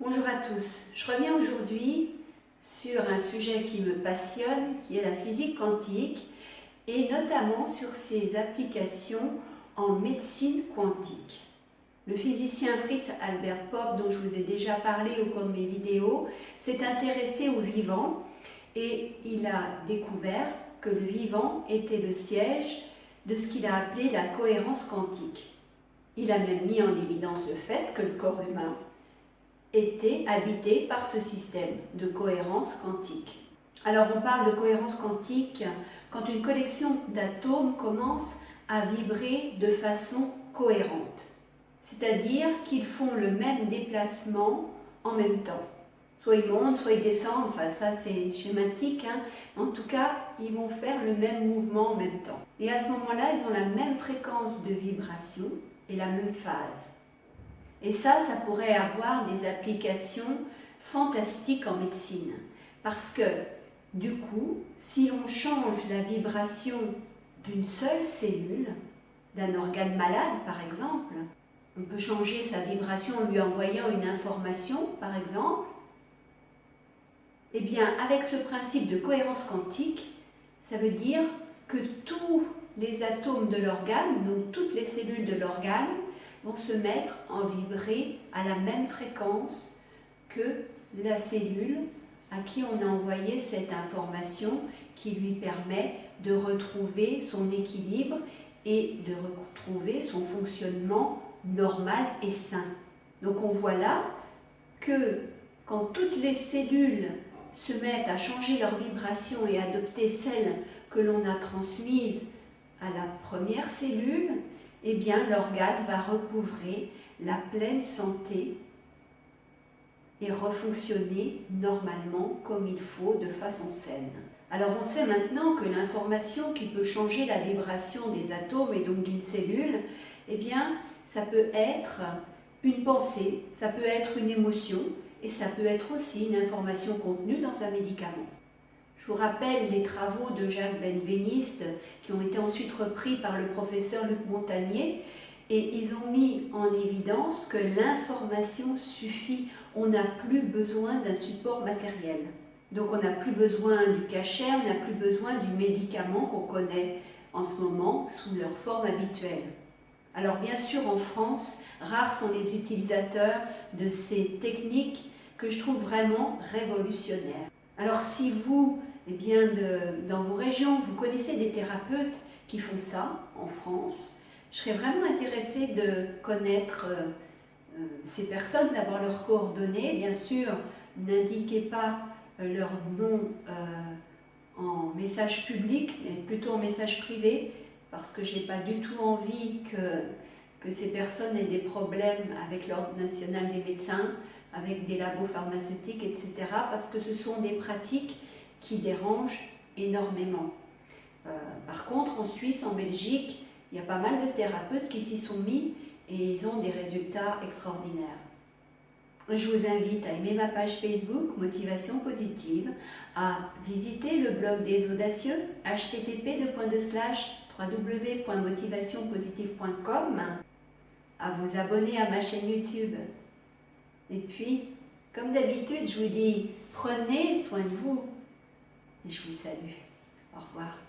Bonjour à tous, je reviens aujourd'hui sur un sujet qui me passionne, qui est la physique quantique, et notamment sur ses applications en médecine quantique. Le physicien Fritz Albert Popp, dont je vous ai déjà parlé au cours de mes vidéos, s'est intéressé au vivant et il a découvert que le vivant était le siège de ce qu'il a appelé la cohérence quantique. Il a même mis en évidence le fait que le corps humain était habité par ce système de cohérence quantique. Alors on parle de cohérence quantique quand une collection d'atomes commence à vibrer de façon cohérente, c'est-à-dire qu'ils font le même déplacement en même temps. Soit ils montent, soit ils descendent, enfin ça c'est schématique, en tout cas ils vont faire le même mouvement en même temps. Et à ce moment-là, ils ont la même fréquence de vibration et la même phase. Et ça pourrait avoir des applications fantastiques en médecine. Parce que, du coup, si on change la vibration d'une seule cellule, d'un organe malade par exemple, on peut changer sa vibration en lui envoyant une information par exemple, eh bien, avec ce principe de cohérence quantique, ça veut dire que tous les atomes de l'organe, donc toutes les cellules de l'organe, vont se mettre en vibrer à la même fréquence que la cellule à qui on a envoyé cette information qui lui permet de retrouver son équilibre et de retrouver son fonctionnement normal et sain. Donc on voit là que quand toutes les cellules se mettent à changer leur vibration et adopter celle que l'on a transmise à la première cellule, eh bien l'organe va recouvrer la pleine santé et refonctionner normalement comme il faut, de façon saine. Alors on sait maintenant que l'information qui peut changer la vibration des atomes et donc d'une cellule, eh bien ça peut être une pensée, ça peut être une émotion et ça peut être aussi une information contenue dans un médicament. Je vous rappelle les travaux de Jacques Benveniste qui ont été ensuite repris par le professeur Luc Montagnier et ils ont mis en évidence que l'information suffit, on n'a plus besoin d'un support matériel. Donc on n'a plus besoin du cachet, on n'a plus besoin du médicament qu'on connaît en ce moment sous leur forme habituelle. Alors bien sûr en France, rares sont les utilisateurs de ces techniques que je trouve vraiment révolutionnaires. Alors si vous, dans vos régions, vous connaissez des thérapeutes qui font ça en France, je serais vraiment intéressée de connaître ces personnes, d'avoir leurs coordonnées. Bien sûr, n'indiquez pas leur nom en message public, mais plutôt en message privé, parce que je n'ai pas du tout envie que ces personnes aient des problèmes avec l'Ordre national des médecins, avec des labos pharmaceutiques, etc., parce que ce sont des pratiques qui dérangent énormément. Par contre, en Suisse, en Belgique, il y a pas mal de thérapeutes qui s'y sont mis et ils ont des résultats extraordinaires. Je vous invite à aimer ma page Facebook Motivation Positive, à visiter le blog des audacieux http://www.motivationpositive.com, à vous abonner à ma chaîne YouTube. Et puis, comme d'habitude, je vous dis, prenez soin de vous et je vous salue. Au revoir.